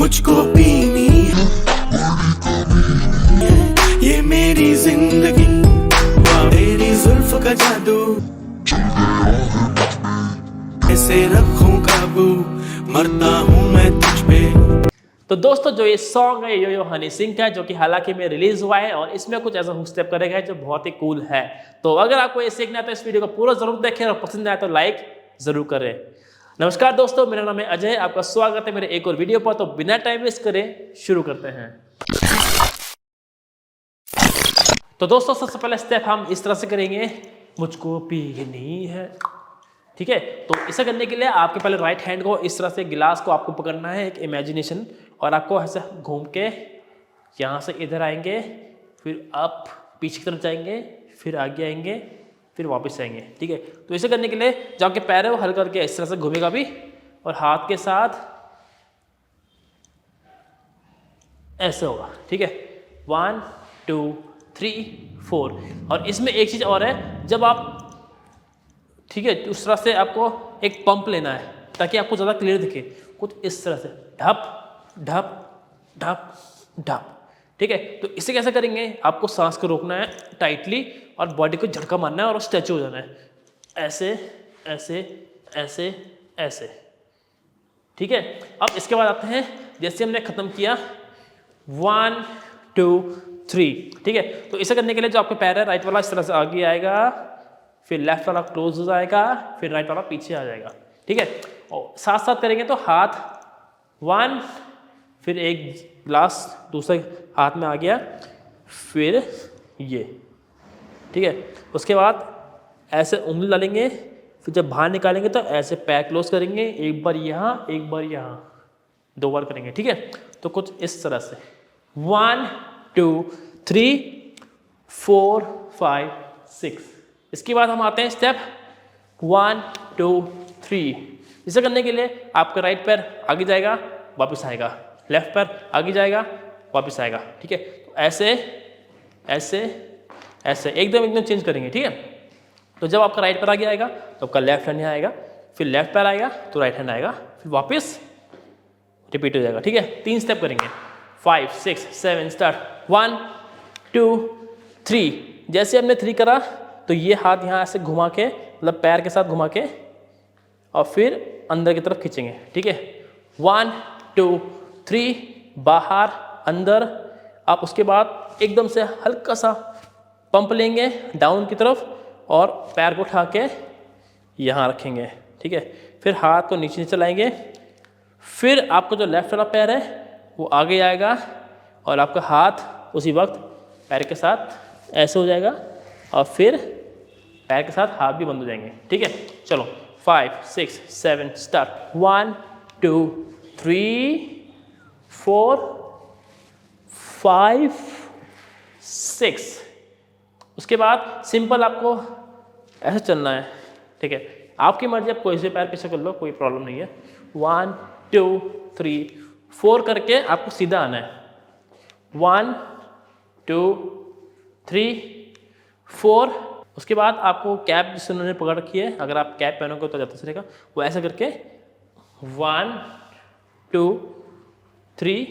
मुझको पीनी है, ये मेरी जिंदगी, तेरी जुल्फ का जादू, ऐसे रखूं काबू, मरता हूँ मैं तुझ पे। तो दोस्तों जो ये सॉन्ग है यो यो हनी सिंह का है, जो कि हालांकि में रिलीज हुआ है और इसमें कुछ ऐसा हुक स्टेप करेगा है जो बहुत ही कूल है। तो अगर आपको ये सीखना है तो इस वीडियो को पूरा जरूर देखें और पसंद आए तो लाइक जरूर करें। नमस्कार दोस्तों, मेरा नाम है अजय, आपका स्वागत है मेरे एक और वीडियो पर। तो बिना टाइम वेस्ट करे शुरू करते हैं। तो दोस्तों सबसे पहले स्टेप हम इस तरह से करेंगे, मुझको पीनी है। ठीक है, तो इसे करने के लिए आपके पहले राइट हैंड को इस तरह से गिलास को आपको पकड़ना है, एक इमेजिनेशन, और आपको ऐसे घूम के यहाँ से इधर आएंगे, फिर आप पीछे की तरफ जाएंगे, फिर आगे आएंगे, फिर वापस आएंगे। ठीक है, तो इसे करने के लिए जो आपके पैर है वो हल्का करके इस तरह से घूमेगा भी, और हाथ के साथ ऐसे होगा। ठीक है, 1 2 3 4। और इसमें एक चीज़ और है, जब आप, ठीक है, उस तरह से आपको एक पंप लेना है ताकि आपको ज़्यादा क्लियर दिखे, कुछ इस तरह से ढप ढप ढप ढप। ठीक है, तो इसे कैसे करेंगे, आपको सांस को रोकना है टाइटली और बॉडी को झटका मारना है और स्ट्रेच हो जाना है, ऐसे ऐसे ऐसे ऐसे। ठीक है, अब इसके बाद आते हैं, जैसे हमने खत्म किया 1 2 3। ठीक है, तो इसे करने के लिए जो आपके पैर है राइट वाला इस तरह से आगे आएगा, फिर लेफ्ट वाला क्लोज हो जाएगा, फिर राइट वाला पीछे आ जाएगा। ठीक है, और साथ साथ करेंगे तो हाथ 1, फिर एक ग्लास दूसरे हाथ में आ गया, फिर ये। ठीक है, उसके बाद ऐसे उंगली डालेंगे, फिर जब बाहर निकालेंगे तो ऐसे पैर क्लोज करेंगे, एक बार यहाँ एक बार यहाँ, 2 बार करेंगे। ठीक है, तो कुछ इस तरह से 1 2 3 4 5 6। इसके बाद हम आते हैं स्टेप 1 2 3। इसे करने के लिए आपका राइट पैर आगे जाएगा वापस आएगा, लेफ्ट पैर आगे जाएगा वापस आएगा। ठीक है, तो ऐसे ऐसे ऐसे एकदम चेंज करेंगे। ठीक है, तो जब आपका राइट पैर आगे आएगा तो आपका लेफ्ट हैंड यहाँ आएगा, फिर लेफ्ट पैर आएगा तो राइट हैंड आएगा, फिर वापस रिपीट हो जाएगा। ठीक है, 3 स्टेप करेंगे, 5 6 7 स्टार्ट। 1 2 3। जैसे हमने 3 करा तो ये हाथ यहाँ ऐसे घुमा के, मतलब पैर के साथ घुमा के, और फिर अंदर की तरफ खींचेंगे। ठीक है, 1 2 3, बाहर अंदर। आप उसके बाद एकदम से हल्का सा पंप लेंगे डाउन की तरफ और पैर को उठा के यहाँ रखेंगे। ठीक है, फिर हाथ को नीचे चलाएंगे, फिर आपका जो लेफ्ट वाला पैर है वो आगे आएगा और आपका हाथ उसी वक्त पैर के साथ ऐसे हो जाएगा, और फिर पैर के साथ हाथ भी बंद हो जाएंगे। ठीक है, चलो 5 6 7 स्टार्ट। 1 2 3 4 5 6। उसके बाद सिंपल आपको ऐसे चलना है। ठीक है, आपकी मर्जी, आप कोई से पैर पीछे कर लो, कोई प्रॉब्लम नहीं है। 1 2 3 4 करके आपको सीधा आना है। 1 2 3 4। उसके बाद आपको कैप जिससे उन्होंने पकड़ रखी है, अगर आप कैप पहनोगे तो ज़्यादा चलेगा, वो ऐसा करके 1 2 3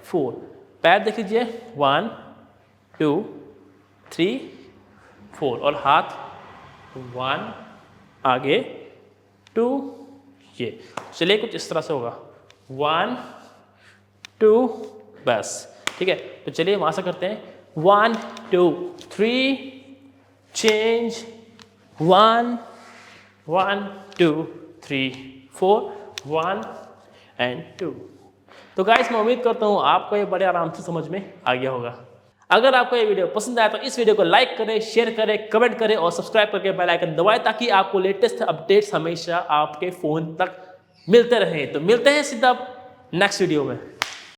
4। पैर देख लीजिए, 1 2 3 4, और हाथ 1 आगे 2 ये। चलिए कुछ इस तरह से होगा, 1 2 बस। ठीक है, तो चलिए वहाँ से करते हैं। 1 2 3 चेंज, 1 1 2 3 4 1 एंड 2। तो गाइस मैं उम्मीद करता हूँ आपको ये बड़े आराम से समझ में आ गया होगा। अगर आपको ये वीडियो पसंद आया तो इस वीडियो को लाइक करें, शेयर करें, कमेंट करें और सब्सक्राइब करके बेल आइकन दबाएं, ताकि आपको लेटेस्ट अपडेट्स हमेशा आपके फ़ोन तक मिलते रहें। तो मिलते हैं सीधा नेक्स्ट वीडियो में।